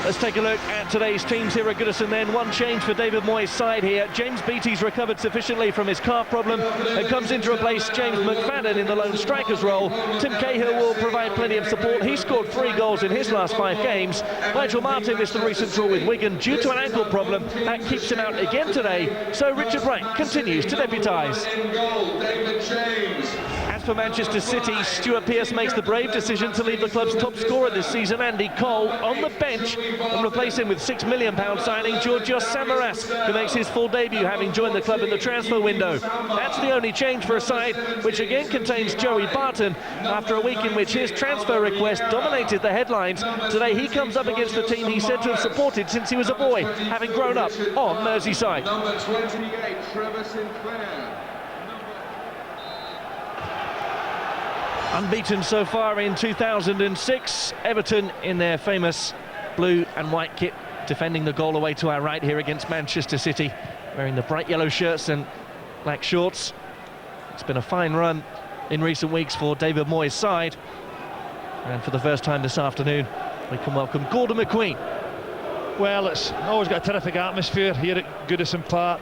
Let's take a look at today's teams here at Goodison then. One change for David Moyes' side here. James Beattie's recovered sufficiently from his calf problem and comes in to replace James McFadden in the lone striker's role. Tim Cahill will provide plenty of support. He scored 3 goals in his last 5 games. Nigel Martin missed the recent draw with Wigan due to an ankle problem. That keeps him out again today. So Richard Wright continues to deputise. As for Manchester City, Stuart Pearce makes the brave decision to leave the club's top scorer this season, Andy Cole, on the bench and replace him with £6 million signing Georgios Samaras, who makes his full debut, having joined the club in the transfer window. That's the only change for a side which again contains Joey Barton after a week in which his transfer request dominated the headlines. Today he comes up against the team he's said to have supported since he was a boy, having grown up on Merseyside. Number 28, Trevor Sinclair. Unbeaten so far in 2006, Everton in their famous blue and white kit, defending the goal away to our right here against Manchester City, wearing the bright yellow shirts and black shorts. It's been a fine run in recent weeks for David Moyes' side, and for the first time this afternoon we can welcome Gordon McQueen. Well, it's always got a terrific atmosphere here at Goodison Park,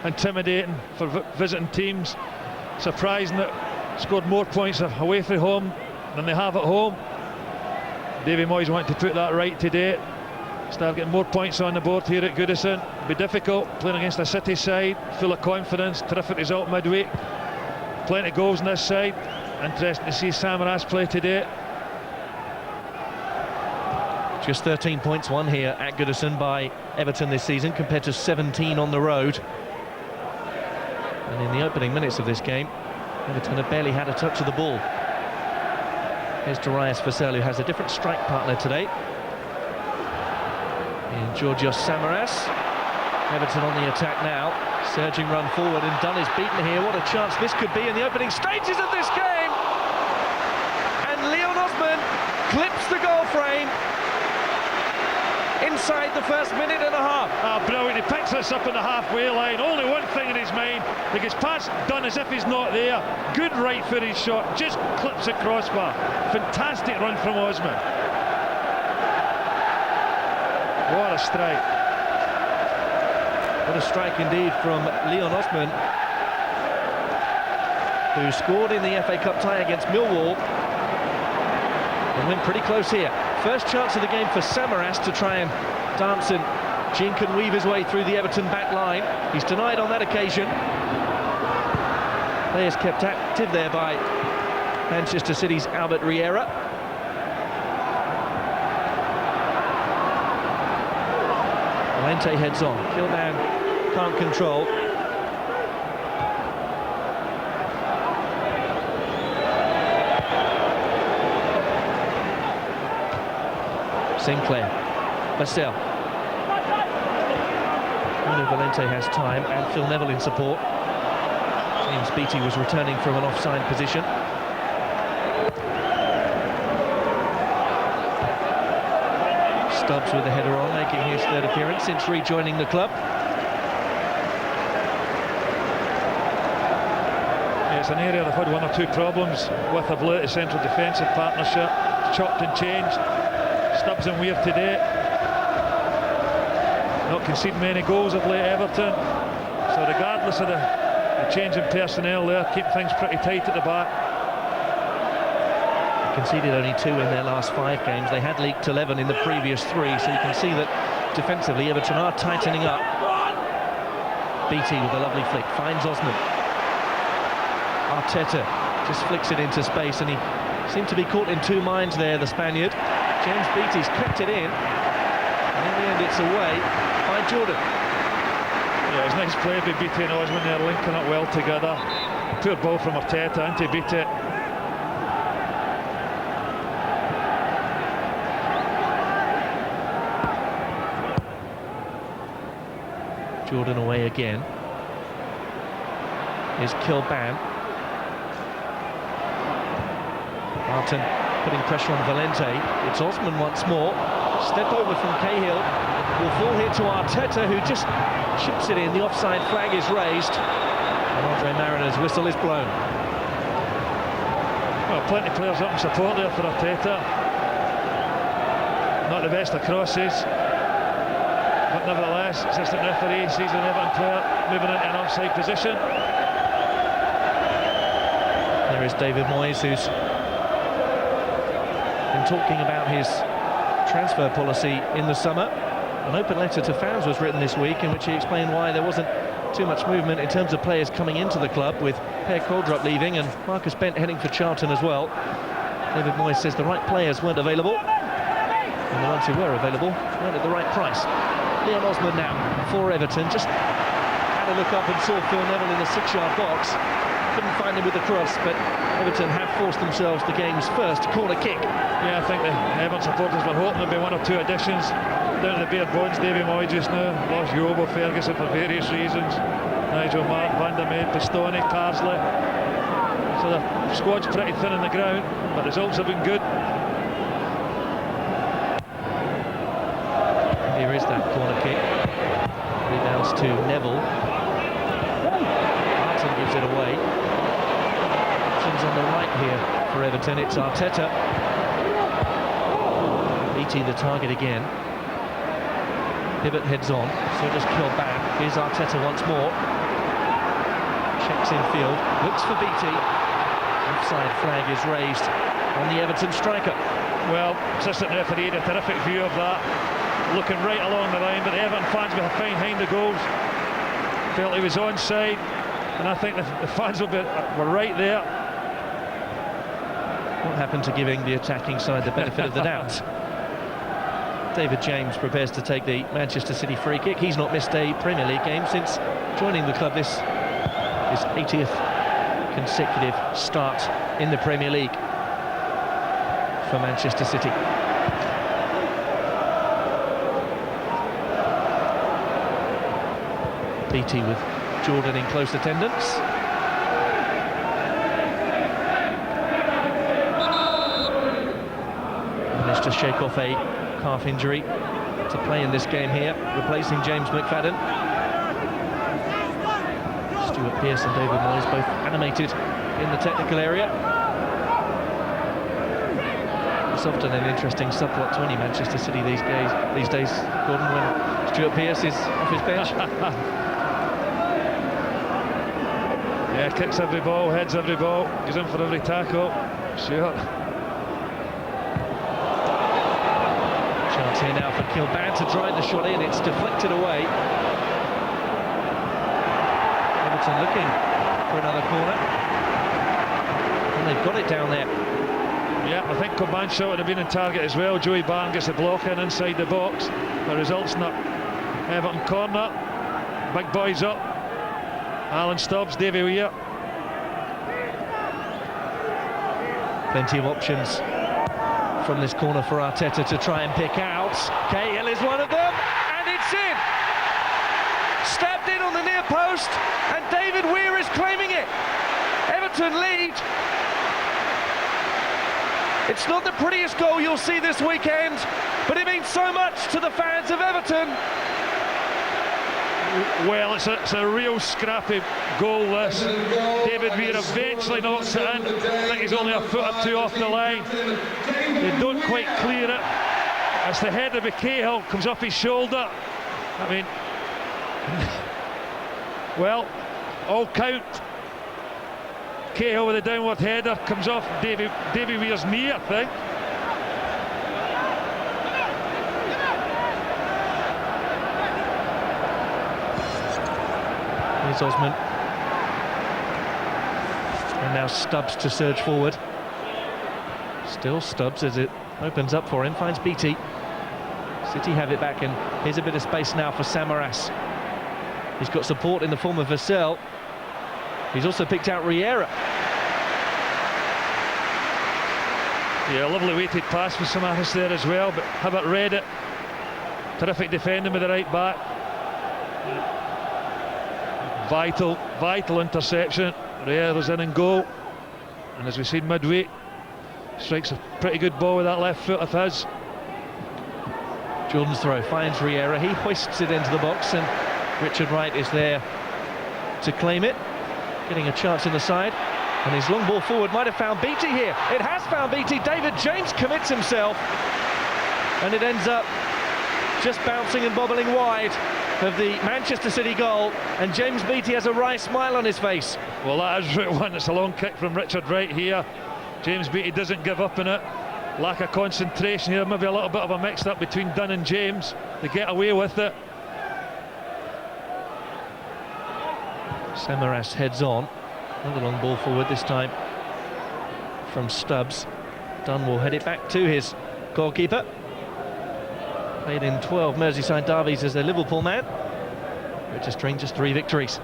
intimidating for visiting teams, surprising that scored more points away from home than they have at home. David Moyes wanted to put that right today, start getting more points on the board here at Goodison. It'll be difficult playing against a City side full of confidence. Terrific result midweek, plenty of goals on this side. Interesting to see Samaras play today. Just 13 points won here at Goodison by Everton this season compared to 17 on the road. And in the opening minutes of this game, Everton have barely had a touch of the ball. Here's Darius Vassell, who has a different strike partner today in Georgios Samaras. Everton on the attack now, surging run forward, and Dunn is beaten here. What a chance this could be in the opening stages of this game! And Leon Osman clips the goal frame inside the first minute and a half. Brilliant, he picks this up in the halfway line, only one thing in his mind, he gets past Dunn as if he's not there. Good right foot his shot, just clips the crossbar. Fantastic run from Osman. What a strike. What a strike indeed from Leon Osman, who scored in the FA Cup tie against Millwall and went pretty close here. First chance of the game for Samaras to try and dance and jink and weave his way through the Everton back line. He's denied on that occasion. Players kept active there by Manchester City's Albert Riera. Valente heads on. Kilman can't control. Sinclair, Vassell. Bruno Valente has time, and Phil Neville in support. James Beattie was returning from an offside position. Stubbs with the header on, making his 3rd appearance since rejoining the club. Yeah, it's an area they've had 1 or 2 problems with of late, a central defensive partnership, chopped and changed. Stubbs and Weir today. Not conceding many goals of late, Everton. So regardless of the change in personnel there, keep things pretty tight at the back. Conceded only 2 in their last 5 games. They had leaked 11 in the previous 3, so you can see that defensively Everton are tightening up. Beattie with a lovely flick, finds Osman. Arteta just flicks it into space, and he seemed to be caught in 2 minds there, the Spaniard. James Beattie's kept it in, and in the end it's away by Jordan. Yeah, it's nice play by Beattie and Osman there, linking up well together. Poor ball from Arteta into Beattie. Jordan away again. Here's Kilban. Martin putting pressure on Valente. It's Osman once more. Step over from Cahill. Will fall here to Arteta, who just chips it in. The offside flag is raised, and Andre Mariner's whistle is blown. Well, plenty of players up in support there for Arteta. Not the best of crosses, but nevertheless, assistant referee sees an Everton player moving into an offside position. There is David Moyes, who's been talking about his transfer policy in the summer. An open letter to fans was written this week in which he explained why there wasn't too much movement in terms of players coming into the club, with Per Coldrup leaving and Marcus Bent heading for Charlton as well. David Moyes says the right players weren't available, and the ones who were available weren't at the right price. Leon Osman now for Everton, just had a look up and saw Phil Neville in the 6-yard box. Couldn't find him with the cross, but Everton have forced themselves the game's first corner kick. Yeah, I think the Everton supporters were hoping there'd be one or two additions down to the bare bones. Davy Moy just now, lost Yobo Ferguson for various reasons. Nigel Mark, Van der Meij, Pistone, Carsley. So the squad's pretty thin on the ground, but the results have been good. Here is that corner kick. Rebounds to Neville. Martin gives it away. Options on the right here for Everton. It's Arteta. Beattie the target again. Hibbert heads on, so just killed back. Here's Arteta once more. Checks in field, looks for Beattie. Offside flag is raised on the Everton striker. Well, assistant referee had a terrific view of that, looking right along the line, but the Everton fans were behind the goals. Felt he was onside, and I think the fans were right there. What happened to giving the attacking side the benefit of the doubt? David James prepares to take the Manchester City free kick. He's not missed a Premier League game since joining the club. This is 80th consecutive start in the Premier League for Manchester City. Beattie with Jordan in close attendance. Managed to shake off a calf injury to play in this game here, replacing James McFadden. Stuart Pearce and David Moyes both animated in the technical area. It's often an interesting subplot to any Manchester City these days, Gordon, when Stuart Pearce is off his bench. Yeah, kicks every ball, heads every ball, goes in for every tackle. Sure. Chance here now for Kilban to drive the shot in. It's deflected away. Everton looking for another corner, and they've got it down there. Yeah, I think Kilban's shot would have been in target as well. Joey Barn gets the block in inside the box. The results in that Everton corner. Big boys up. Alan Stubbs, Davy Weir. Plenty of options from this corner for Arteta to try and pick out. Cahill is one of them, and it's in! Stabbed in on the near post, and David Weir is claiming it. Everton lead. It's not the prettiest goal you'll see this weekend, but it means so much to the fans of Everton. Well, it's a real scrappy goal, this. David Weir eventually knocks it in. I think he's only a foot or two off the line. They don't quite clear it. As the header by Cahill comes off his shoulder. I mean, well, all count. Cahill with a downward header comes off Davy Weir's knee, I think. Here's Osman. And now Stubbs to surge forward. Still Stubbs as it opens up for him, finds Beattie. City have it back, and here's a bit of space now for Samaras. He's got support in the form of Vassell. He's also picked out Riera. Yeah, a lovely weighted pass for Samaras there as well, but Hibbert read it. Terrific defending with the right back. Vital interception. Riera's in and goal, and as we've seen midweek, strikes a pretty good ball with that left foot of his. Jordan's throw finds Riera. He hoists it into the box, and Richard Wright is there to claim it, getting a chance in the side, and his long ball forward might have found Beattie here. It has found Beattie. David James commits himself, and it ends up just bouncing and bobbling wide of the Manchester City goal, and James Beattie has a wry smile on his face. Well, that is Route 1. It's a long kick from Richard Wright here. James Beattie doesn't give up in it. Lack of concentration here, maybe a little bit of a mix-up between Dunn and James. They get away with it. Samaras heads on. Another long ball forward, this time from Stubbs. Dunn will head it back to his goalkeeper. Played in 12 Merseyside derbies as a Liverpool man. Registering just 3 victories.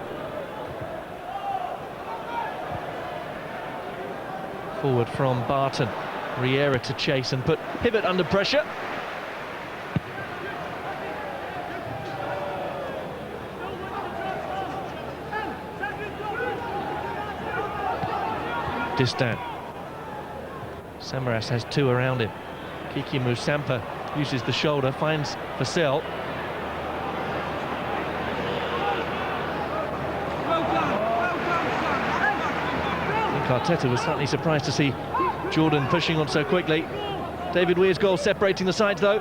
Forward from Barton. Riera to chase and put Hibbert under pressure. Distant. Samaras has 2 around him. Kiki Musampa uses the shoulder, finds Vassell. I think Arteta was slightly surprised to see Jordan pushing on so quickly. David Weir's goal separating the sides though.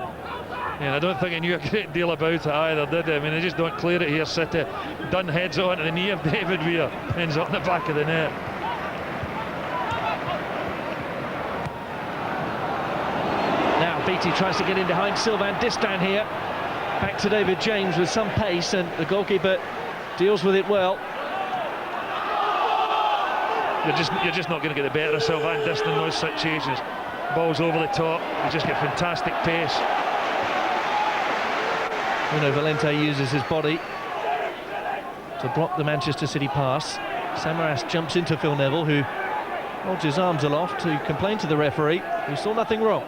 Yeah, I don't think he knew a great deal about it either, did he? I mean, they just don't clear it here, City. Dunn heads it onto the knee of David Weir, ends up in the back of the net. Beattie tries to get in behind Sylvain Distin here. Back to David James with some pace, and the goalkeeper deals with it well. You're just not going to get the better of Sylvain Distin in those situations. Balls over the top, you just get fantastic pace. Bruno Valente uses his body to block the Manchester City pass. Samaras jumps into Phil Neville, who holds his arms aloft to complain to the referee, who saw nothing wrong.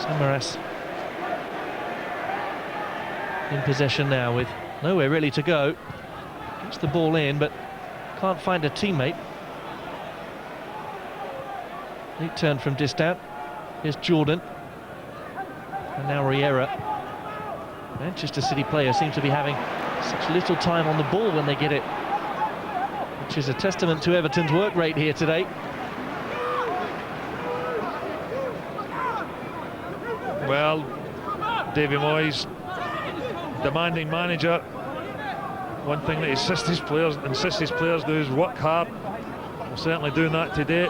Samaras in possession now with nowhere really to go. Gets the ball in but can't find a teammate. Neat turn from Distant. Here's Jordan. And now Riera. Manchester City players seem to be having such little time on the ball when they get it, which is a testament to Everton's work rate here today. Well, Davy Moyes, demanding manager. One thing that he insists his players do is work hard. We're certainly doing that today.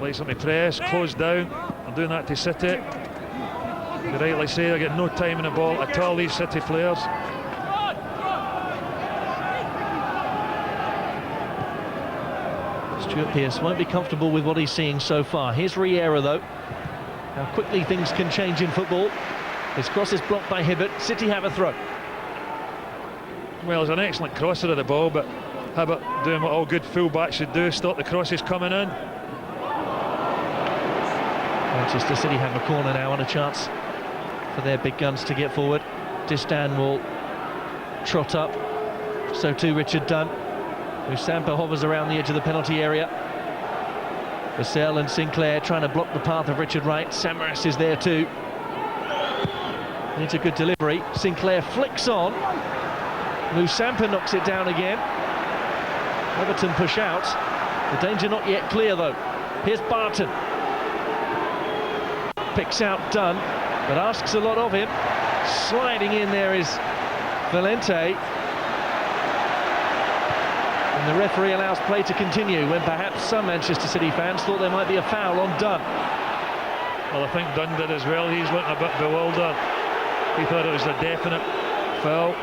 Likes them to press, close down. They're doing that to City. You rightly say they're getting no time in the ball at all, these City players. Stuart Pearce won't be comfortable with what he's seeing so far. Here's Riera though. How quickly things can change in football. His cross is blocked by Hibbert. City have a throw. Well, he's an excellent crosser of the ball, but Hibbert doing what all good fullbacks should do, stop the crosses coming in. Manchester City have a corner now and a chance for their big guns to get forward. Distan will trot up. So too Richard Dunn. Musampa hovers around the edge of the penalty area. Vassell and Sinclair trying to block the path of Richard Wright. Samaras is there too. It's a good delivery. Sinclair flicks on. Musampa knocks it down again. Everton push out. The danger not yet clear though. Here's Barton. Picks out Dunn, but asks a lot of him. Sliding in there is Valente. And the referee allows play to continue when perhaps some Manchester City fans thought there might be a foul on Dunn. Well, I think Dunn did as well. He's looking a bit bewildered. He thought it was a definite foul.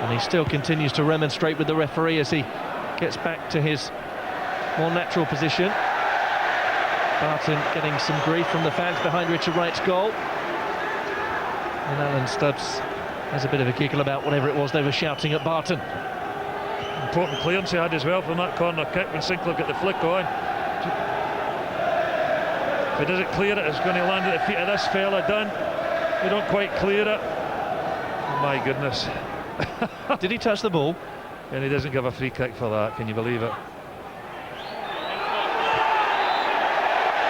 And he still continues to remonstrate with the referee as he gets back to his more natural position. Barton getting some grief from the fans behind Richard Wright's goal. And Alan Stubbs has a bit of a giggle about whatever it was they were shouting at Barton. Important clearance he had as well from that corner kick when Sinclair got the flick on. If he doesn't clear it, it's going to land at the feet of this fella, Dunn. They don't quite clear it. Oh, my goodness. Did he touch the ball? And he doesn't give a free kick for that, can you believe it?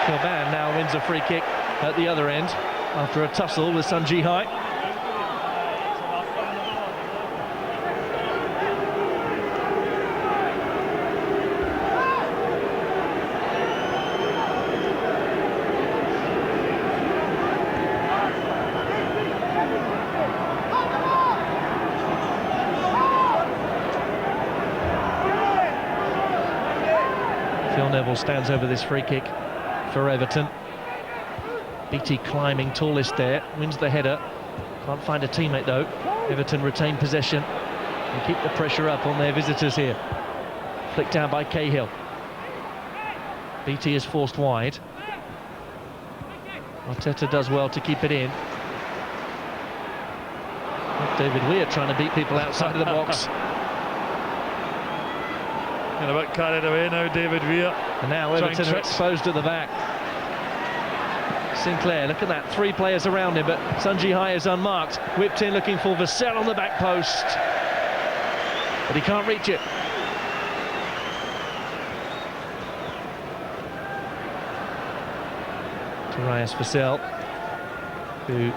Coban now wins a free kick at the other end after a tussle with Sun Ji-hai. Phil Neville stands over this free kick for Everton. Beattie climbing tallest there, wins the header. Can't find a teammate though. Everton retain possession and keep the pressure up on their visitors here. Flicked down by Cahill. Beattie is forced wide. Arteta does well to keep it in. David Weir trying to beat people outside of the box. And a bit carried away now, David Weir. And now Everton are exposed at the back. Sinclair, look at that, 3 players around him, but Sunji Hai is unmarked. Whipped in looking for Vassell on the back post. But he can't reach it. Darius Vassell, who,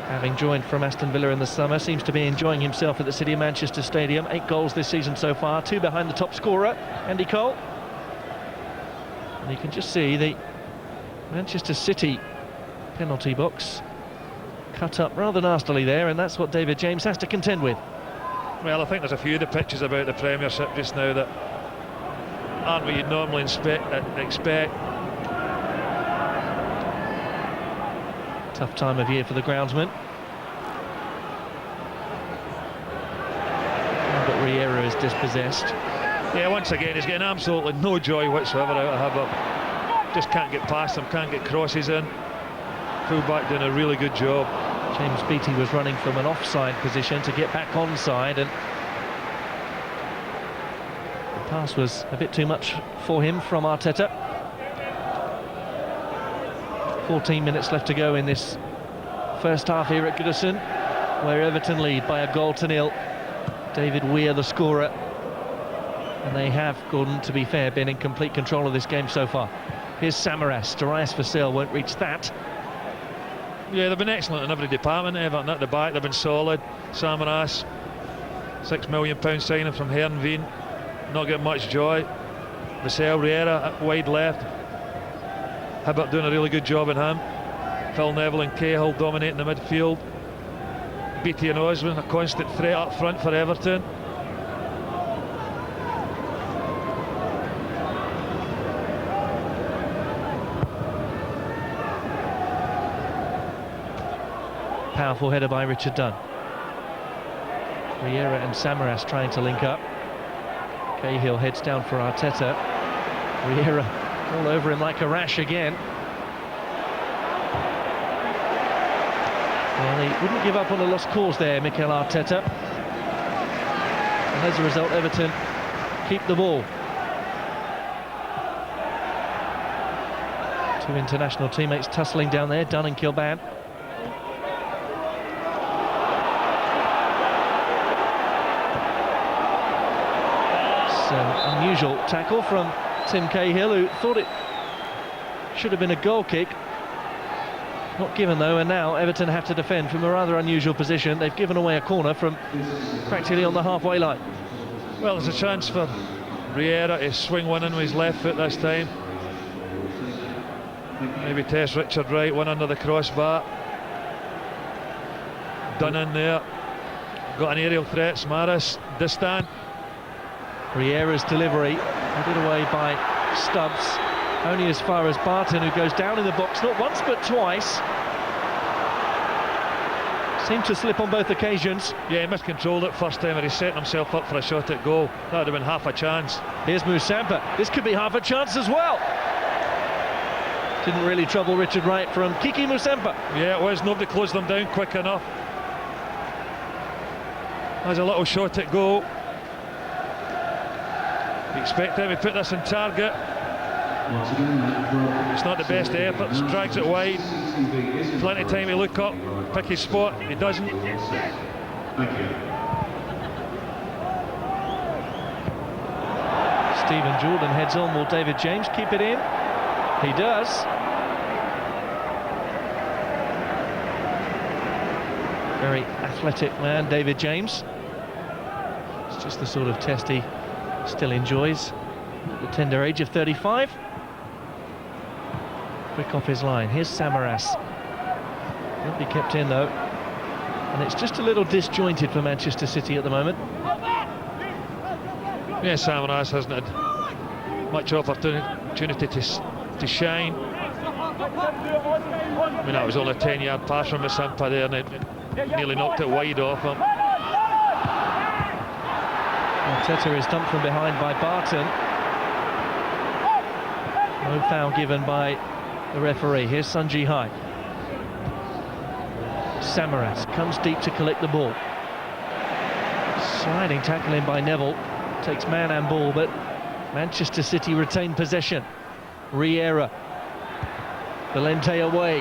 having joined from Aston Villa in the summer, seems to be enjoying himself at the City of Manchester Stadium. 8 goals this season so far, 2 behind the top scorer, Andy Cole. And you can just see the Manchester City penalty box cut up rather nastily there, and that's what David James has to contend with. Well, I think there's a few of the pitches about the Premiership just now that aren't what you'd normally expect. Tough time of year for the groundsman. But Riera is dispossessed. Yeah, once again, he's getting absolutely no joy whatsoever out of Hibbert. Just can't get past him, can't get crosses in. Fullback doing a really good job. James Beattie was running from an offside position to get back onside, and the pass was a bit too much for him from Arteta. 14 minutes left to go in this first half here at Goodison, where Everton lead by 1-0. David Weir the scorer, and they have, Gordon, to be fair, been in complete control of this game so far. Here's Samaras. Darius Vassell won't reach that. Yeah, they've been excellent in every department. Everton at the back, they've been solid. Samaras, £6 million signing from Heerenveen, not getting much joy. Vassell, Riera wide left. Hibbert doing a really good job in him. Phil Neville and Cahill dominating the midfield. Beattie and Osman, a constant threat up front for Everton. Powerful header by Richard Dunn. Riera and Samaras trying to link up. Cahill heads down for Arteta. Riera all over him like a rash again. Well, he wouldn't give up on a lost cause there, Mikel Arteta. And as a result, Everton keep the ball. 2 international teammates tussling down there, Dunn and Kilban. An unusual tackle from Tim Cahill, who thought it should have been a goal kick. Not given though, and now Everton have to defend from a rather unusual position. They've given away a corner from practically on the halfway line. Well, there's a chance for Riera to swing one in with his left foot this time. Maybe test Richard Wright, one under the crossbar. Done in there. Got an aerial threat, Samaras, distant. Riera's delivery headed away by Stubbs, only as far as Barton, who goes down in the box not once but twice. Seemed to slip on both occasions. Yeah, he miscontrolled it first time and he's setting himself up for a shot at goal. That would have been half a chance. Here's Musampa. This could be half a chance as well. Didn't really trouble Richard Wright from Kiki Musampa. Yeah, it was. Nobody closed them down quick enough. There's a little shot at goal. You expect him to put this in target. It's not the best efforts, drags it wide. Plenty of time to look up, pick his spot. He doesn't. Stephen Jordan heads on. Will David James keep it in? He does. Very athletic man, David James. It's just the sort of test he still enjoys at the tender age of 35. Quick off his line. Here's Samaras. Won't be kept in though, and it's just a little disjointed for Manchester City at the moment. Yeah, Samaras hasn't had much opportunity opportunity to shine. I mean, that was only a 10-yard pass from Musampa there, and it nearly knocked it wide off him. Arteta is dumped from behind by Barton. No foul given by the referee. Here's Sunji Hai. Samaras comes deep to collect the ball. Sliding tackle in by Neville. Takes man and ball, but Manchester City retain possession. Riera. Valente away.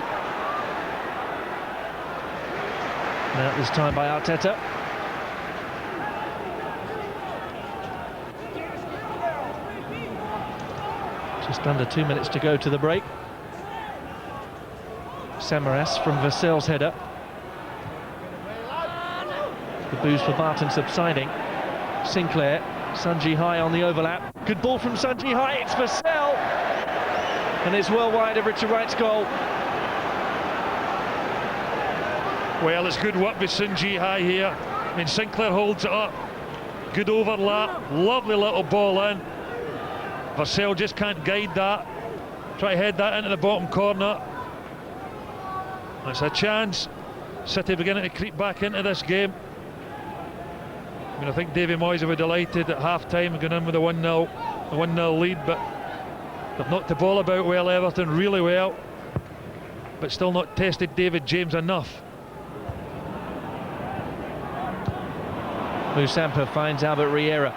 Now this time by Arteta. Just under 2 minutes to go to the break. Samaras from Vassell's header. The booze for Barton subsiding. Sinclair, Sunji Hai on the overlap. Good ball from Sunji Hai, it's Vassell! And it's well wide of Richard Wright's goal. Well, it's good work with Sunji Hai here. I mean, Sinclair holds it up. Good overlap, lovely little ball in. Vassell just can't guide that. Try to head that into the bottom corner. That's a chance. City beginning to creep back into this game. I mean, I think Davy Moyes will be delighted at half-time going in with a 1-0 lead, but they've knocked the ball about well, Everton, really well, but still not tested David James enough. Musampa finds Albert Riera.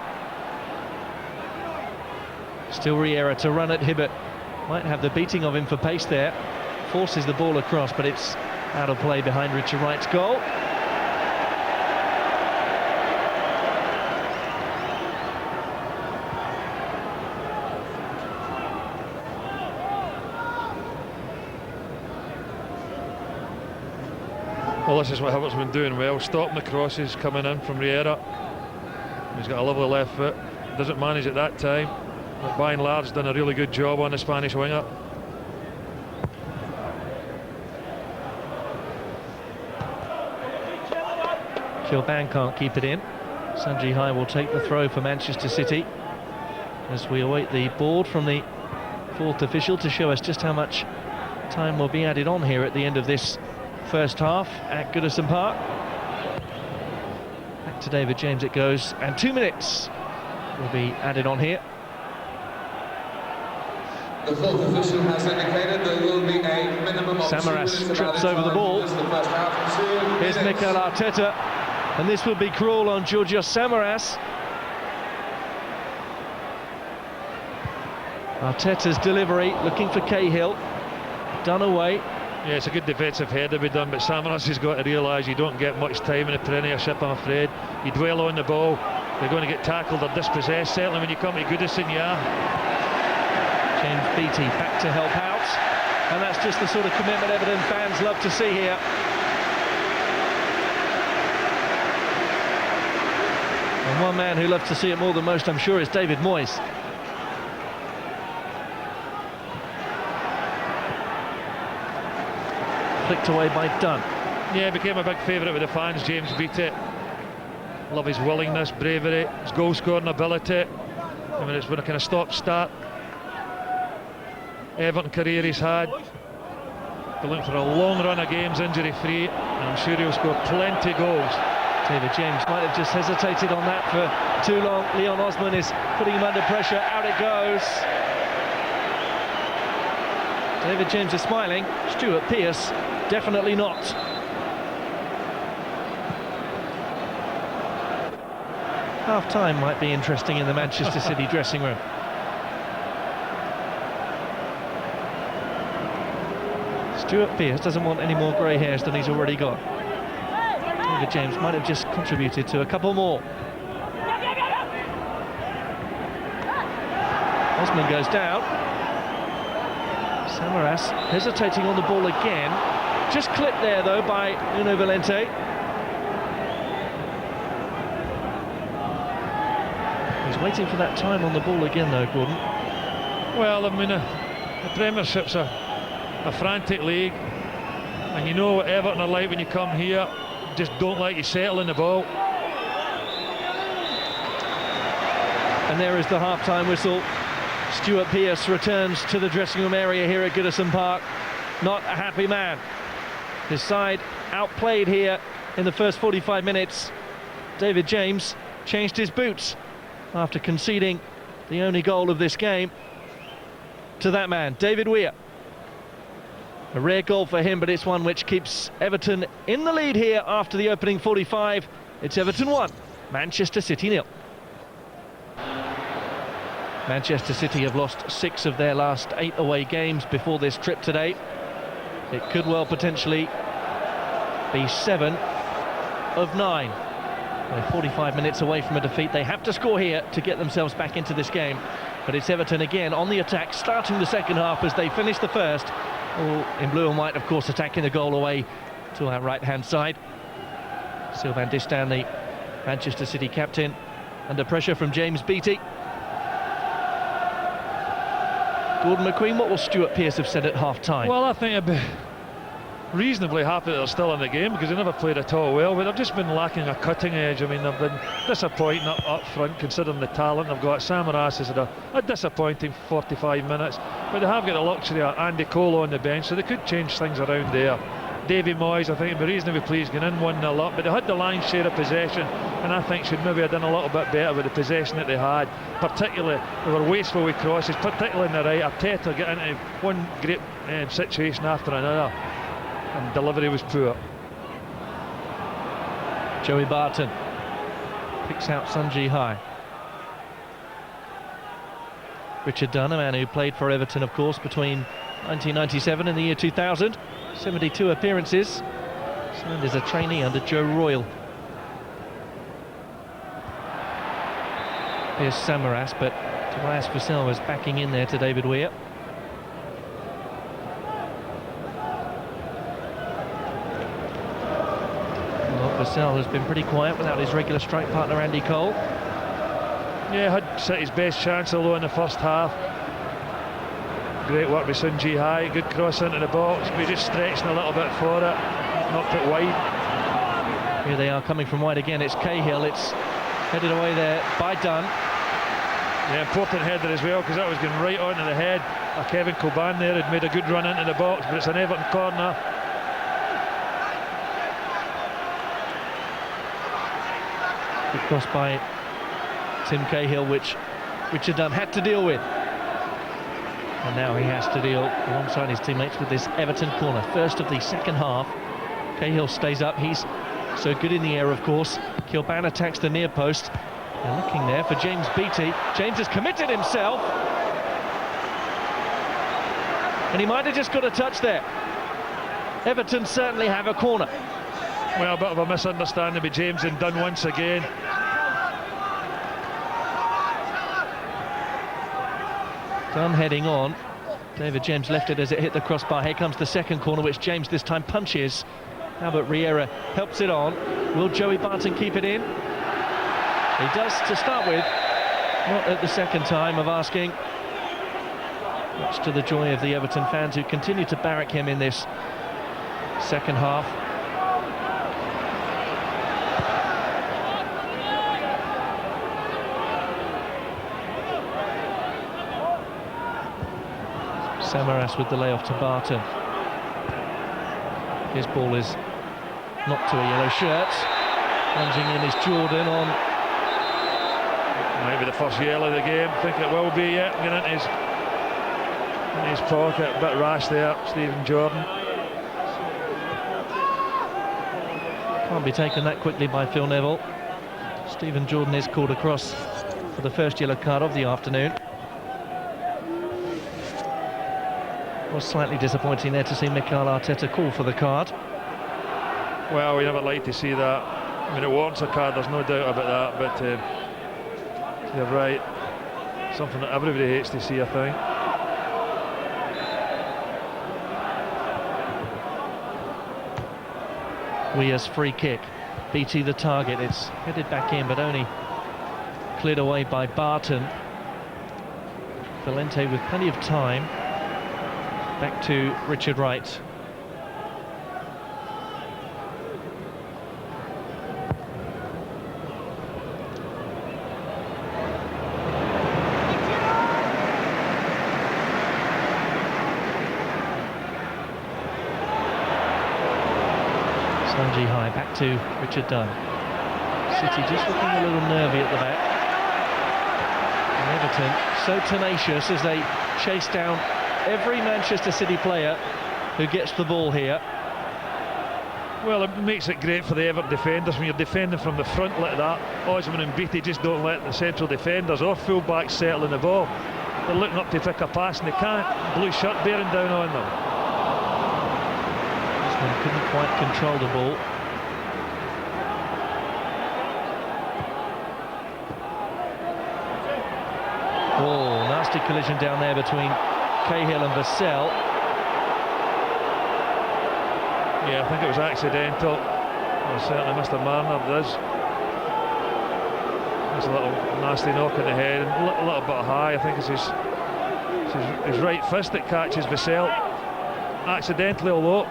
Still Riera to run at Hibbert. Might have the beating of him for pace there. Forces the ball across, but it's out of play behind Richard Wright's goal. Well, this is what Hibbert's been doing well, stopping the crosses coming in from Riera. He's got a lovely left foot, doesn't manage at that time, but by and large done a really good job on the Spanish winger. Kilban can't keep it in. Sunji Hai will take the throw for Manchester City as we await the board from the fourth official to show us just how much time will be added on here at the end of this first half at Goodison Park. Back to David James it goes, and 2 minutes will be added on here. The fourth official has indicated there will be a minimum of Samaras 2 minutes trips over the ball. Here's Mikel Arteta, and this will be cruel on Georgios Samaras. Arteta's delivery, looking for Cahill, done away. Yeah, it's a good defensive header to be done, but Samaras has got to realise you don't get much time in the Premiership, I'm afraid. You dwell on the ball, you're going to get tackled or dispossessed, certainly when you come to Goodison, yeah. James Beattie back to help out, and that's just the sort of commitment Everton fans love to see here. And one man who loves to see it more than most, I'm sure, is David Moyes. Flicked away by Dunn. Yeah, became a big favourite with the fans, James Beattie. Love his willingness, bravery, his goal-scoring ability. I mean, it's been a kind of stop-start Everton career he's had. They're looking for a long run of games injury-free, and I'm sure he'll score plenty of goals. David James might have just hesitated on that for too long. Leon Osman is putting him under pressure. Out it goes. David James is smiling. Stuart Pearce, definitely not. Half-time might be interesting in the Manchester City dressing room. Stuart Pearce doesn't want any more grey hairs than he's already got. David James might have just contributed to a couple more. Osman goes down. Samaras hesitating on the ball again. Just clipped there though by Nuno Valente. He's waiting for that time on the ball again though, Gordon. Well, I mean, the Premiership's a frantic league, and you know what Everton are like when you come here. Just don't like you settle in the ball. And there is the half-time whistle. Stuart Pearce returns to the dressing room area here at Goodison Park. Not a happy man. His side outplayed here in the first 45 minutes. David James changed his boots after conceding the only goal of this game to that man, David Weir. A rare goal for him, but it's one which keeps Everton in the lead here after the opening 45. It's Everton 1, Manchester City 0. Manchester City have lost 6 of their last 8 away games before this trip today. It could well potentially be 7 of 9. They're 45 minutes away from a defeat. They have to score here to get themselves back into this game. But it's Everton again on the attack, starting the second half as they finish the first. All in blue and white, of course, attacking the goal away to our right-hand side. Sylvain Distin, the Manchester City captain, under pressure from James Beattie. Gordon McQueen, what will Stuart Pearce have said at half-time? Well, I think I'd be reasonably happy that they're still in the game, because they never played at all well, but they've just been lacking a cutting edge. I mean, they've been disappointing up front considering the talent they've got. Samaras has had a disappointing 45 minutes, but they have got the luxury of Andy Cole on the bench, so they could change things around there. Davy Moyes, I think, would be reasonably pleased getting in 1-0 up, but they had the lion's share of possession, and I think should maybe have done a little bit better with the possession that they had. Particularly, they were wasteful with crosses, particularly on the right. Arteta got into one great situation after another, and delivery was poor. Joey Barton picks out Sunji Hai. Richard Dunn, a man who played for Everton, of course, between 1997 and the year 2000. 72 appearances. Signed as a trainee under Joe Royle. Here's Samaras, but Tobias Vassell was backing in there to David Weir. Vassell has been pretty quiet without his regular strike partner Andy Cole. Yeah, had set his best chance although in the first half. Great work with Sunji Hai, good cross into the box, we just stretching a little bit for it, knocked it wide. Here they are coming from wide again, it's Cahill, it's headed away there by Dunn. Yeah, important header as well, because that was going right onto the head of Kevin Coban there, had made a good run into the box, but it's an Everton corner. Good cross by Tim Cahill, which Richard Dunn had to deal with. And now he has to deal alongside his teammates with this Everton corner. First of the second half. Cahill stays up. He's so good in the air, of course. Kilban attacks the near post. They're looking there for James Beattie. James has committed himself. And he might have just got a touch there. Everton certainly have a corner. Well, a bit of a misunderstanding with James and Dunn once again. Dunn heading on. David James left it as it hit the crossbar. Here comes the second corner, which James this time punches. Albert Riera helps it on. Will Joey Barton keep it in? He does to start with. Not at the second time of asking. Much to the joy of the Everton fans who continue to barrack him in this second half. Samaras with the layoff to Barton. His ball is knocked to a yellow shirt. Plunging in is Jordan on. Maybe the first yellow of the game. I think it will be, yeah. Getting in his pocket. A bit rash there, Stephen Jordan. Can't be taken that quickly by Phil Neville. Stephen Jordan is called across for the first yellow card of the afternoon. Was slightly disappointing there to see Mikel Arteta call for the card. Well, we never like to see that. I mean, it warrants a card, there's no doubt about that, but you're right. Something that everybody hates to see, I think. Weir's free kick. Beattie the target. It's headed back in, but only cleared away by Barton. Valente with plenty of time. Back to Richard Wright. Angie high, back to Richard Dunn. City just looking a little nervy at the back. And Everton so tenacious as they chase down every Manchester City player who gets the ball here. Well, it makes it great for the Everton defenders when you're defending from the front like that. Osman and Beattie just don't let the central defenders or full-backs settle in the ball. They're looking up to pick a pass and they can't. Blue shirt bearing down on them. Osman couldn't quite control the ball. Oh, nasty collision down there between Cahill and Vassell. Yeah, I think it was accidental. Well, certainly Mr. Marner does. There's a little nasty knock in the head, and a little bit high. I think it's his right fist that catches Vassell. Accidentally, although.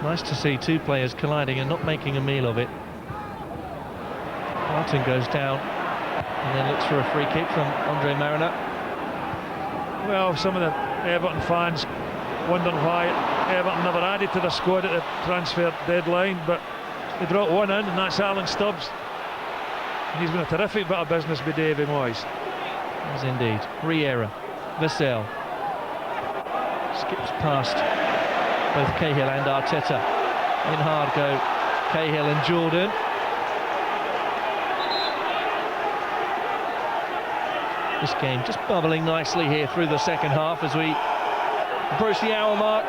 Nice to see two players colliding and not making a meal of it. Barton goes down and then looks for a free kick from Andre Mariner. Well, some of the Everton fans wondering why Everton never added to the squad at the transfer deadline, but they brought one in, and that's Alan Stubbs. And he's been a terrific bit of business with Davy Moyes. As indeed. Riera, Vassell. Skips past both Cahill and Arteta. In hard go Cahill and Jordan. This game just bubbling nicely here through the second half as we approach the hour mark.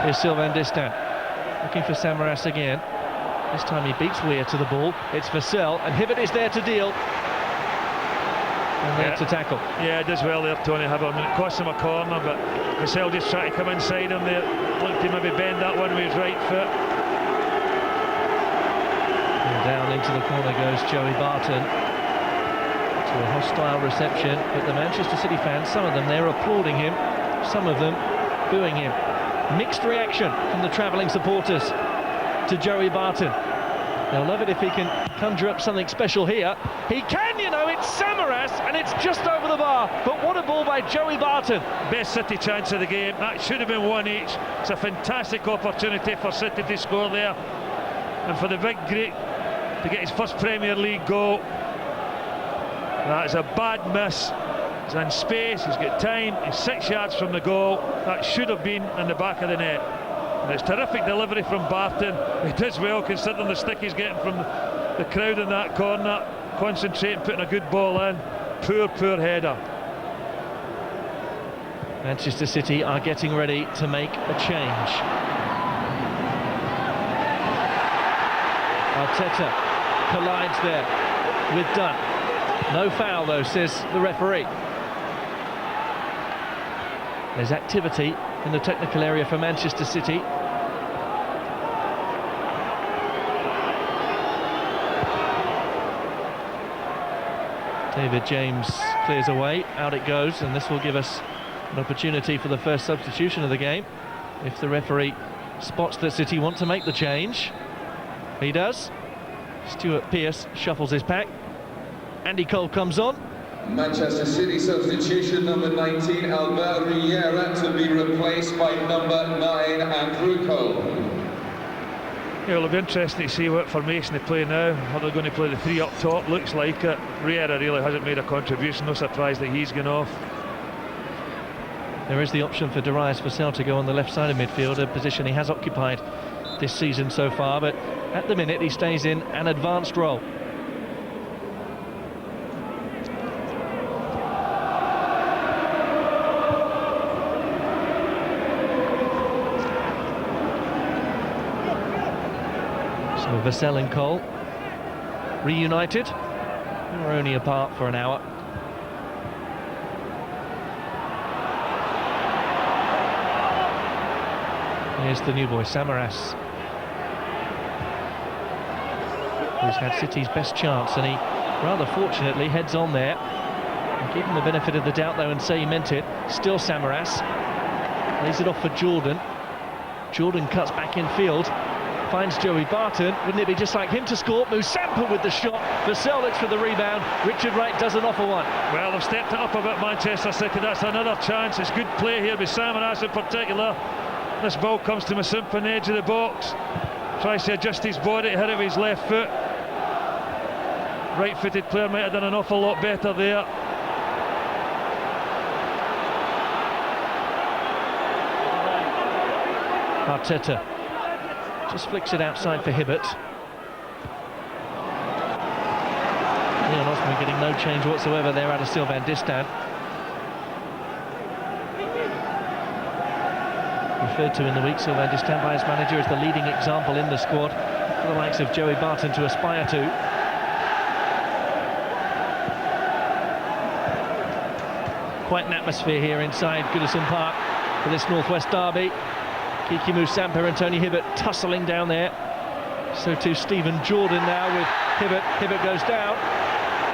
Here's Sylvain Distin looking for Samaras again. This time he beats Weir to the ball. It's Vassell, and Hibbert is there to deal. And there to tackle. Yeah, it does well there, Tony Hibbert. I mean, it cost him a corner, but Vassell just tried to come inside him there. Looked to maybe bend that one with his right foot. And down into the corner goes Joey Barton. To a hostile reception, but the Manchester City fans, some of them, they're applauding him, some of them booing him. Mixed reaction from the travelling supporters to Joey Barton. They'll love it if he can conjure up something special here. He can, you know, it's Samaras, and it's just over the bar. But what a ball by Joey Barton. Best City chance of the game. That should have been one each. It's a fantastic opportunity for City to score there. And for the big Greek to get his first Premier League goal. That is a bad miss. He's in space, he's got time, he's 6 yards from the goal. That should have been in the back of the net. And it's terrific delivery from Barton. He does well considering the stick he's getting from the crowd in that corner. Concentrating, putting a good ball in. Poor header. Manchester City are getting ready to make a change. Arteta collides there with Dunn. No foul though, says the referee. There's activity in the technical area for Manchester City. David James clears away, out it goes, and this will give us an opportunity for the first substitution of the game. If the referee spots that City want to make the change, he does. Stuart Pearce shuffles his pack. Andy Cole comes on. Manchester City substitution number 19, Albert Riera, to be replaced by number 9, Andrew Cole. Yeah, it'll be interesting to see what formation they play now. Are they going to play the three up top? Looks like it. Riera really hasn't made a contribution. No surprise that he's gone off. There is the option for Darius Vassell to go on the left side of midfield, a position he has occupied this season so far, but at the minute he stays in an advanced role. So Vassell and Cole reunited. They were only apart for an hour. Here's the new boy, Samaras, who's had City's best chance, and he rather fortunately heads on there. And give him the benefit of the doubt though and say he meant it. Still Samaras lays it off for Jordan. Jordan cuts back in field. finds Joey Barton. Wouldn't it be just like him to score? Musampa with the shot. Vassell looks for the rebound. Richard Wright doesn't offer one. Well, they've stepped it up a bit, Manchester City. That's another chance. It's good play here by Samaras in particular. This ball comes to Musampa on the edge of the box. Tries to adjust his body to hit it with his left foot. Right-footed player might have done an awful lot better there. Arteta just flicks it outside for Hibbert. Leon Osman getting no change whatsoever there out of Sylvain Distin. Referred to in the week, Sylvain Distin by his manager as the leading example in the squad for the likes of Joey Barton to aspire to. Quite an atmosphere here inside Goodison Park for this Northwest derby. Kiki Musampa and Tony Hibbert tussling down there. So too Stephen Jordan now with Hibbert. Hibbert goes down,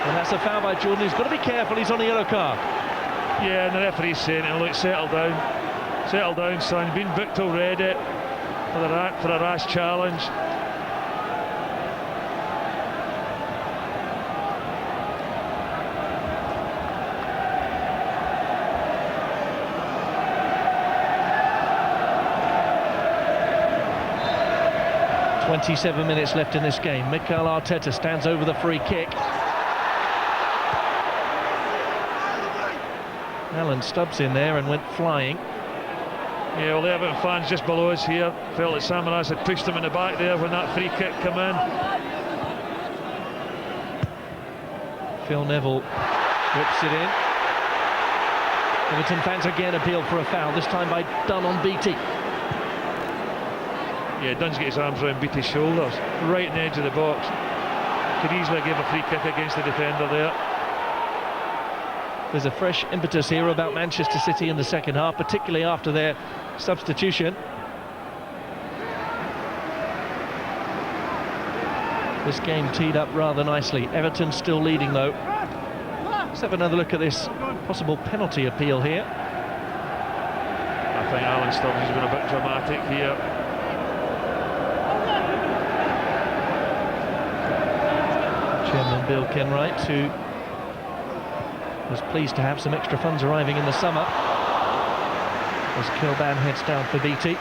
and that's a foul by Jordan, who's got to be careful. He's on a yellow card. Yeah, and the referee's saying, look, settle down, son. You've been booked already for a rash challenge. .27 minutes left in this game. Mikel Arteta stands over the free kick. Alan Stubbs in there and went flying. Yeah, well, the Everton fans just below us here felt that Samaras had pushed him in the back there when that free kick came in. Phil Neville whips it in. Everton fans again appeal for a foul, this time by Dunn on Beattie. Yeah, Dunn's got his arms around Beattie's shoulders, right on the edge of the box. Could easily give a free kick against the defender there. There's a fresh impetus here about Manchester City in the second half, particularly after their substitution. This game teed up rather nicely. Everton still leading though. Let's have another look at this possible penalty appeal here. I think Alan Stubbs has been a bit dramatic here. Chairman Bill Kenwright, who was pleased to have some extra funds arriving in the summer, as Kilban heads down for Beattie.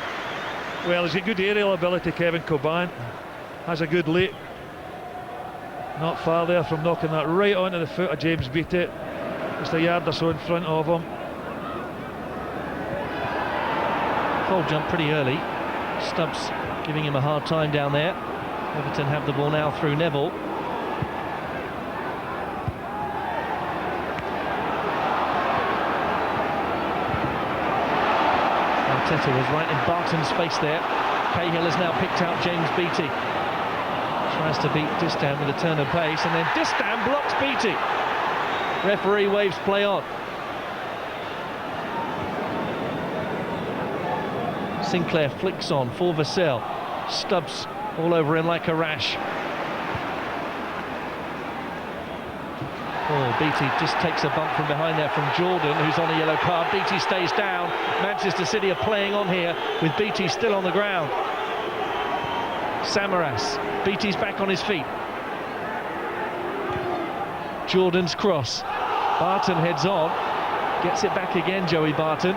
Well, he's got good aerial ability, Kevin Coban. Has a good leap. Not far there from knocking that right onto the foot of James Beattie. Just a yard or so in front of him. Cole jumped pretty early. Stubbs giving him a hard time down there. Everton have the ball now through Neville. Arteta was right in Barton's face there. Cahill has now picked out James Beattie. Tries to beat Distin with a turn of pace, and then Distin blocks Beattie. Referee waves play on. Sinclair flicks on for Vassell. Stubbs all over him like a rash. Oh, Beattie just takes a bump from behind there from Jordan, who's on a yellow card. Beattie stays down. Manchester City are playing on here with Beattie still on the ground. Samaras. Beattie's back on his feet. Jordan's cross. Barton heads on. Gets it back again, Joey Barton.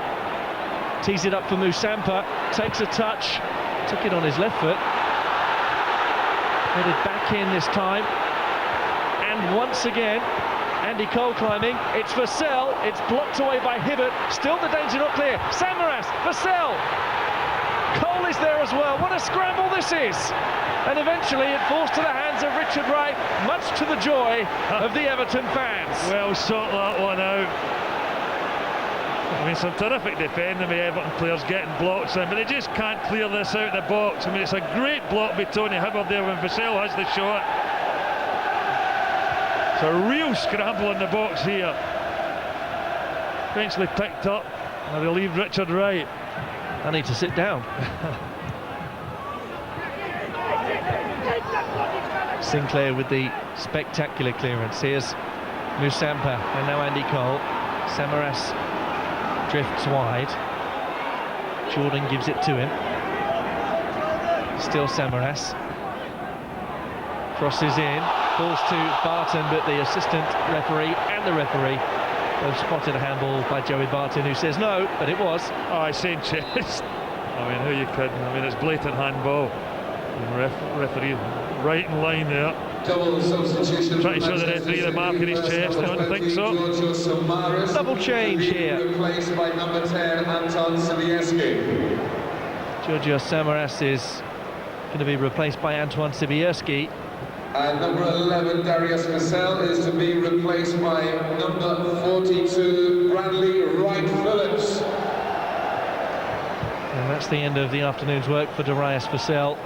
Tees it up for Musampa. Takes a touch. Took it on his left foot. Headed back in this time. And once again, Andy Cole climbing. It's Vassell. It's blocked away by Hibbert. Still the danger not clear. Samaras. Vassell. Cole is there as well. What a scramble this is. And eventually it falls to the hands of Richard Wright, much to the joy of the Everton fans. Well, sort that one out. I mean, some terrific defending by Everton players getting blocks in, but they just can't clear this out of the box. I mean, it's a great block by Tony Hibbert there when Vassell has the shot. It's a real scramble in the box here. Eventually picked up and relieved Richard Wright. I need to sit down. Sinclair with the spectacular clearance. Here's Musampa and now Andy Cole. Samaras drifts wide. Jordan gives it to him. still Samaras. Crosses in, balls to Barton, but the assistant referee and the referee both spotted a handball by Joey Barton, who says no, but it was. Oh, I seen chest. I mean, who you kidding? I mean, it's blatant handball. And referee right in line there. Double substitution. Trying to show the referee the mark in his chest. I don't think so. Double change here. Replaced by number 10, Anton Sibierski. Giorgio Samaras is going to be replaced by Antoine Sibierski. And number 11, Darius Vassell, is to be replaced by number 42, Bradley Wright Phillips. And that's the end of the afternoon's work for Darius Vassell.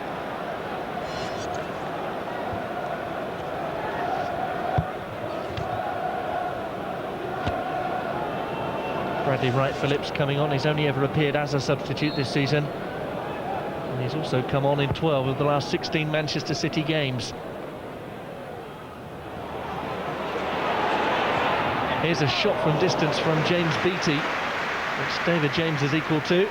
Bradley Wright Phillips coming on. He's only ever appeared as a substitute this season. And he's also come on in 12 of the last 16 Manchester City games. Here's a shot from distance from James Beattie, which David James is equal to.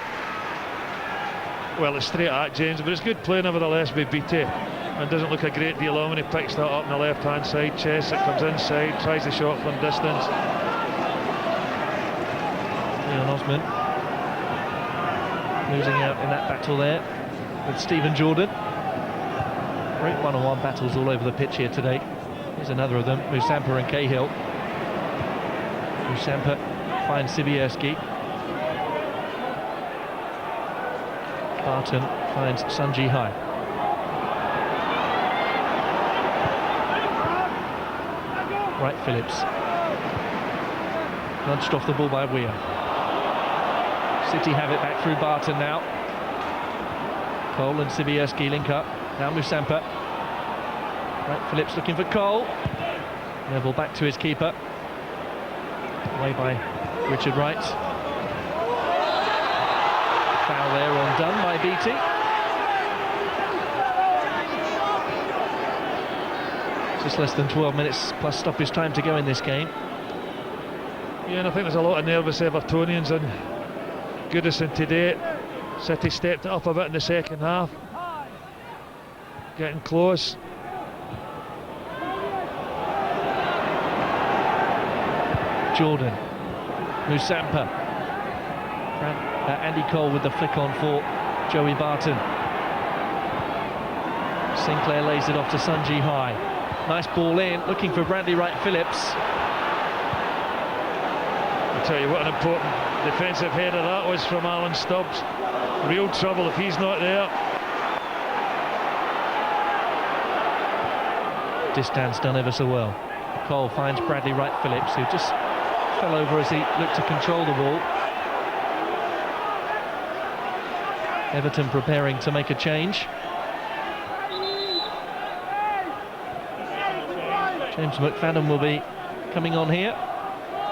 Well, it's straight at James, but it's good play nevertheless by Beattie. And doesn't look a great deal on when he picks that up on the left-hand side. Chest, it comes inside, tries the shot from distance. Leon Osman losing out in that battle there with Stephen Jordan. Great one-on-one battles all over the pitch here today. Here's another of them, Musampa and Cahill. Musampa finds Sibierski. Barton finds Sanji Hai. Wright Phillips. Nudged off the ball by Weir. City have it back through Barton now. Cole and Sibierski link up. Now Musampa. Wright Phillips looking for Cole. Neville back to his keeper. Away by Richard Wright. Foul there on done by Beattie. Just less than 12 minutes plus stoppage time to go in this game. Yeah, and I think there's a lot of nervous Evertonians and Goodison today. City stepped it up a bit in the second half. Getting close. Jordan, Musampa, Andy Cole with the flick on for Joey Barton. Sinclair lays it off to Sanji Hai. Nice ball in, looking for Bradley Wright Phillips. I tell you what an important defensive header that was from Alan Stubbs. Real trouble if he's not there. Distan's done ever so well. Cole finds Bradley Wright Phillips, who just fell over as he looked to control the ball. Everton preparing to make a change. James McFadden will be coming on here.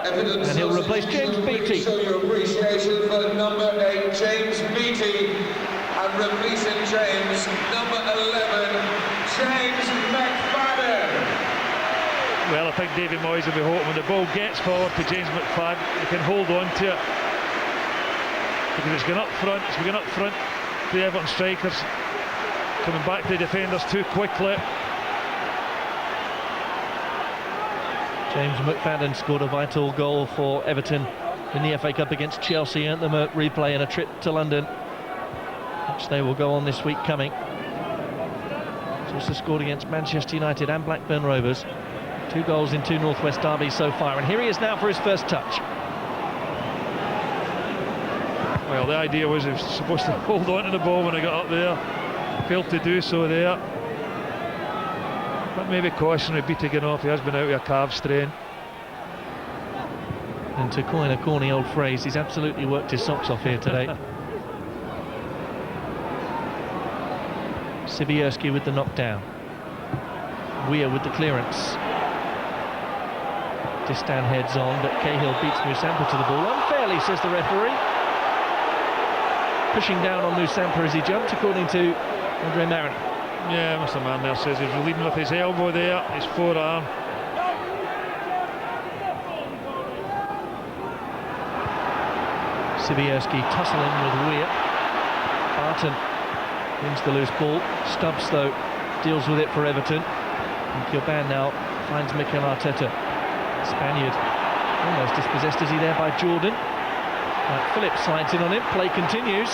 And he'll replace James Beattie. Show your appreciation for number 8, James Beattie, and replacing James, number 11, James McFadden. Well, I think David Moyes will be hoping when the ball gets forward to James McFadden, he can hold on to it. Because it's going up front, to the Everton strikers. Coming back to the defenders too quickly. James McFadden scored a vital goal for Everton in the FA Cup against Chelsea, earned them a replay and a trip to London, which they will go on this week coming. He's also scored against Manchester United and Blackburn Rovers. 2 goals in 2 Northwest derbies so far, and here he is now for his first touch. Well, the idea was he was supposed to hold on to the ball when he got up there. Failed to do so there. But maybe cautionary Beattie getting off. He has been out with a calf strain. And to coin a corny old phrase, he's absolutely worked his socks off here today. Sibierski with the knockdown. Weir with the clearance. Distan heads on, but Cahill beats Musampa to the ball. Unfairly, says the referee. Pushing down on Musampa as he jumped, according to Andre Marin. Yeah, Mr. Man there says he's leading with his elbow there, his forearm. Sibierski tussling with Weir. Barton Wins the loose ball. Stubbs, though, deals with it for Everton. And Kilban now finds Mikel Arteta. Spaniard almost dispossessed, is he there, by Jordan. Phillips slides in on him. Play continues.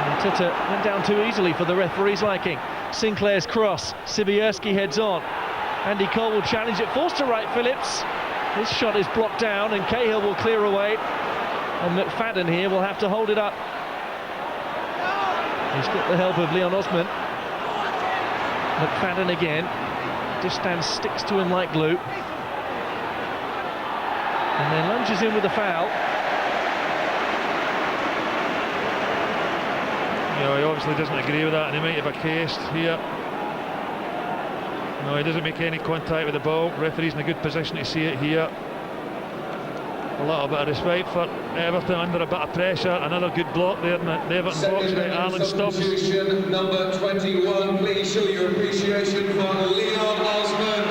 Arteta went down too easily for the referee's liking. Sinclair's cross. Sibierski heads on. Andy Cole will challenge it. Forced to right Phillips. His shot is blocked down and Cahill will clear away. And McFadden here will have to hold it up. He's got the help of Leon Osman. McFadden again. Distan sticks to him like glue. And then lunges in with a foul. Yeah, he obviously doesn't agree with that, and he might have a case here. No, he doesn't make any contact with the ball. Referee's in a good position to see it here. A little bit of respect for Everton under a bit of pressure. Another good block there in the Everton box by Alan Stubbs. Number 21, please show your appreciation for Leon Osman.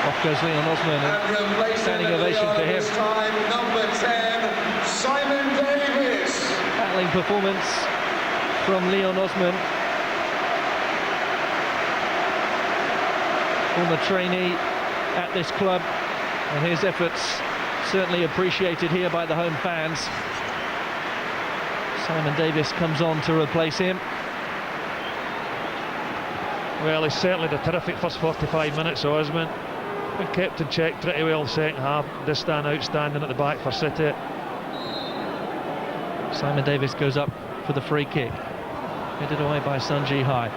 Off goes Leon Osman, and standing ovation for him. This time, number 10, Simon Davis. Battling performance from Leon Osman. Former trainee at this club, and his efforts certainly appreciated here by the home fans. Simon Davis comes on to replace him. Well, he's certainly had a terrific first 45 minutes, Osman. Been kept in check pretty well in the second half. Distan outstanding at the back for City. Simon Davis goes up for the free kick. Headed away by Sun Ji Hai.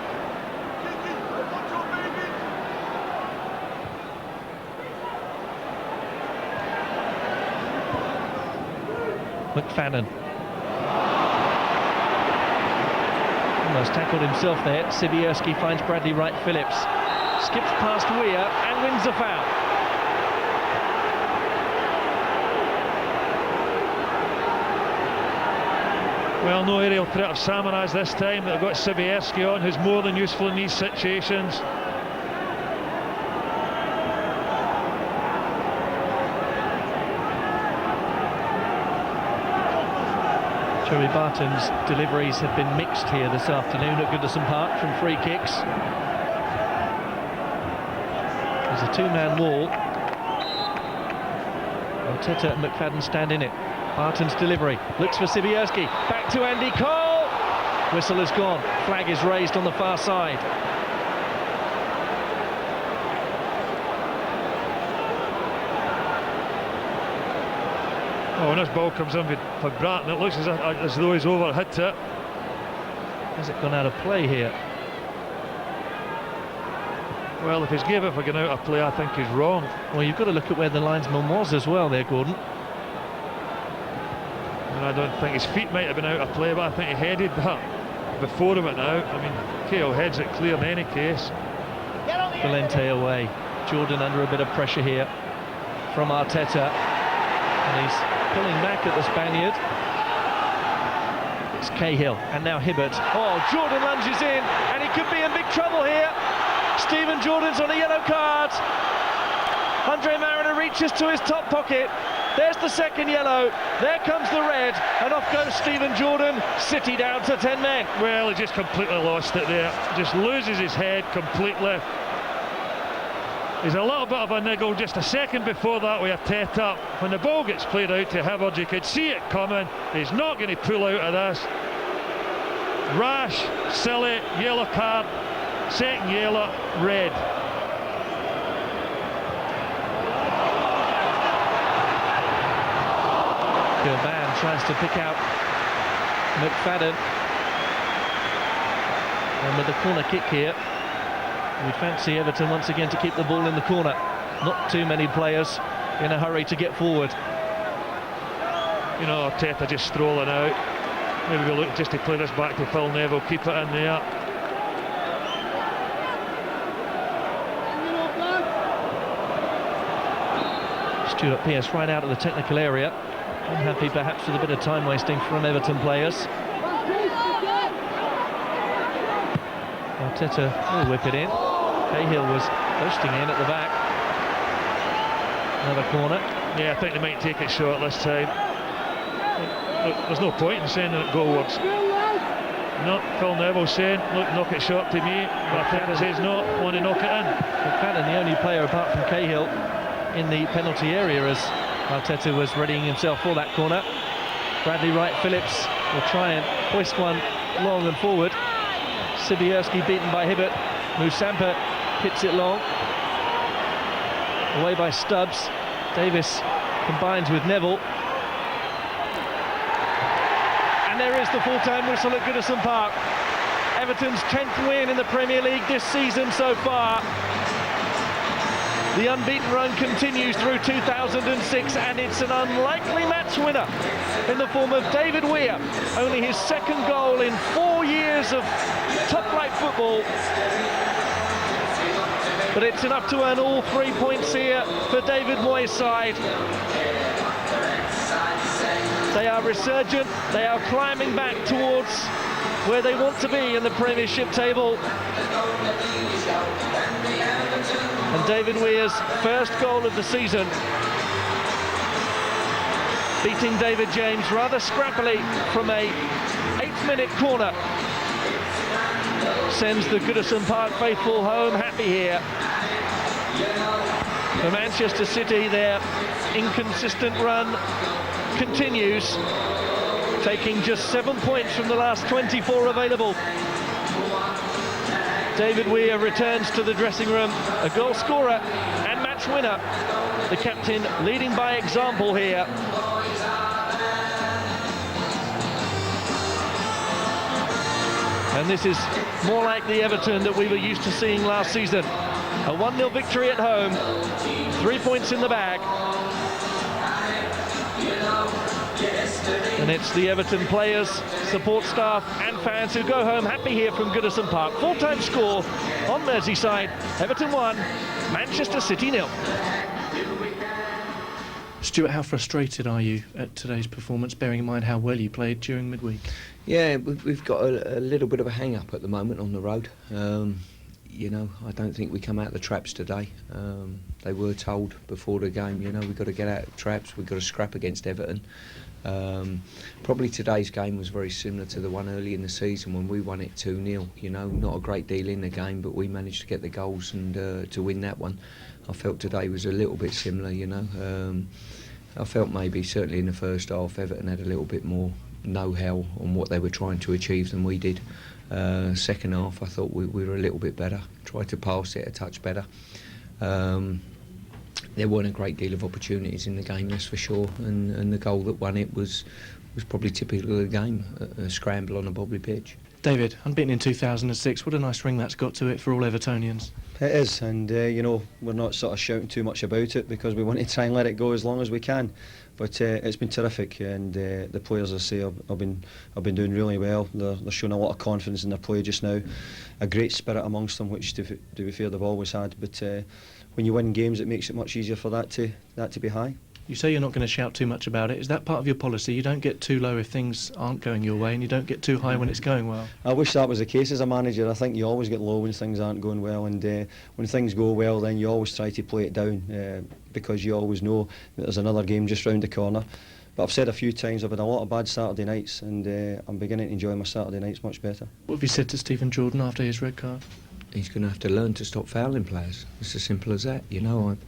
McFadden. Almost tackled himself there. Sibierski finds Bradley Wright Phillips. Skips past Weir and wins the foul. Well, no aerial threat of Samaras this time. They've got Sibierski on, who's more than useful in these situations. Joey Barton's deliveries have been mixed here this afternoon at Goodison Park from free kicks. There's a two-man wall. Arteta and McFadden stand in it. Barton's delivery, looks for Sibierski, back to Andy Cole. Whistle is gone, flag is raised on the far side. Oh, when this ball comes in for Bratton, it looks as though he's overhit it. Has it gone out of play here? Well, if he's gave it for going out of play, I think he's wrong. Well, you've got to look at where the linesman was as well there, Gordon. And I don't think his feet might have been out of play, but I think he headed that before he went out. I mean, Cahill heads it clear in any case. Valente away. Jordan under a bit of pressure here from Arteta. And he's pulling back at the Spaniard. It's Cahill and now Hibbert. Oh, Jordan lunges in and he could be in big trouble here. Stephen Jordan's on a yellow card. Andre Mariner reaches to his top pocket. There's the second yellow. There comes the red. And off goes Stephen Jordan. City down to 10 men. Well, he just completely lost it there. Just loses his head completely. He's a little bit of a niggle just a second before that with Arteta. When the ball gets played out to Hibbert, you could see it coming. He's not going to pull out of this. Rash, silly, yellow card, second yellow, red. Kilban tries to pick out McFadden. And with the corner kick here, we fancy Everton once again to keep the ball in the corner. Not too many players in a hurry to get forward. You know, Arteta just strolling out. Maybe we'll look just to play this back to Phil Neville, keep it in there. Stuart Pearce right out of the technical area. Unhappy perhaps with a bit of time wasting from Everton players. Arteta will whip it in. Cahill was posting in at the back. Another corner. Yeah, I think they might take it short this time. Look, there's no point in saying that goalwards. No, Phil Neville saying, look, knock it short to me, but I think he says no, want to knock it in. McFadden, the only player apart from Cahill in the penalty area as Arteta was readying himself for that corner. Bradley Wright Phillips will try and hoist one long and forward. Sibierski beaten by Hibbert. Musampa hits it long. Away by Stubbs. Davis combines with Neville. And there is the full-time whistle at Goodison Park. Everton's 10th win in the Premier League this season so far. The unbeaten run continues through 2006, and it's an unlikely match winner in the form of David Weir. Only his second goal in 4 years of top-flight football. But it's enough to earn all 3 points here for David Moyes' side. They are resurgent, they are climbing back towards where they want to be in the Premiership table. And David Weir's first goal of the season, beating David James rather scrappily from a 8th-minute corner, sends the Goodison Park faithful home happy here. For Manchester City, their inconsistent run continues, taking just 7 points from the last 24 available. David Weir returns to the dressing room, a goal scorer and match winner. The captain leading by example here. And this is more like the Everton that we were used to seeing last season. A 1-0 victory at home, 3 points in the bag. And it's the Everton players, support staff and fans who go home happy here from Goodison Park. Full-time score on Merseyside, Everton 1, Manchester City 0. Stuart, how frustrated are you at today's performance, bearing in mind how well you played during midweek? Yeah, we've got a little bit of a hang-up at the moment on the road. You know, I don't think we come out of the traps today. They were told before the game, you know, we've got to get out of the traps, we've got to scrap against Everton. Probably today's game was very similar to the one early in the season when we won it 2-0. You know, not a great deal in the game, but we managed to get the goals and to win that one. I felt today was a little bit similar, you know. I felt maybe, certainly in the first half, Everton had a little bit more know-how on what they were trying to achieve than we did. Second half, I thought we were a little bit better, tried to pass it a touch better. There weren't a great deal of opportunities in the game, that's for sure, and the goal that won it was probably typical of the game, a scramble on a bobbly pitch. David, unbeaten in 2006, what a nice ring that's got to it for all Evertonians. It is, and you know, we're not sort of shouting too much about it because we want to try and let it go as long as we can. But it's been terrific, and the players, as I say, have been doing really well. They're showing a lot of confidence in their play just now. A great spirit amongst them, which to be fair they've always had. But when you win games, it makes it much easier for that to be high. You say you're not going to shout too much about it. Is that part of your policy? You don't get too low if things aren't going your way, and you don't get too high when it's going well? I wish that was the case as a manager. I think you always get low when things aren't going well, and when things go well, then you always try to play it down because you always know that there's another game just round the corner. But I've said a few times I've had a lot of bad Saturday nights, and I'm beginning to enjoy my Saturday nights much better. What have you said to Stephen Jordan after his red card? He's going to have to learn to stop fouling players. It's as simple as that. You know, I've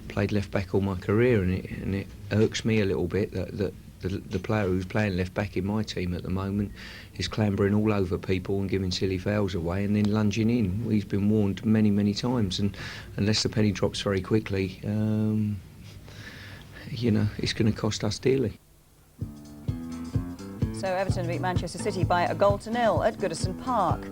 played left back all my career, and it irks me a little bit that the player who's playing left back in my team at the moment is clambering all over people and giving silly fouls away and then lunging in. He's been warned many times, and unless the penny drops very quickly, you know, it's going to cost us dearly. So Everton beat Manchester City by 1-0 at Goodison Park.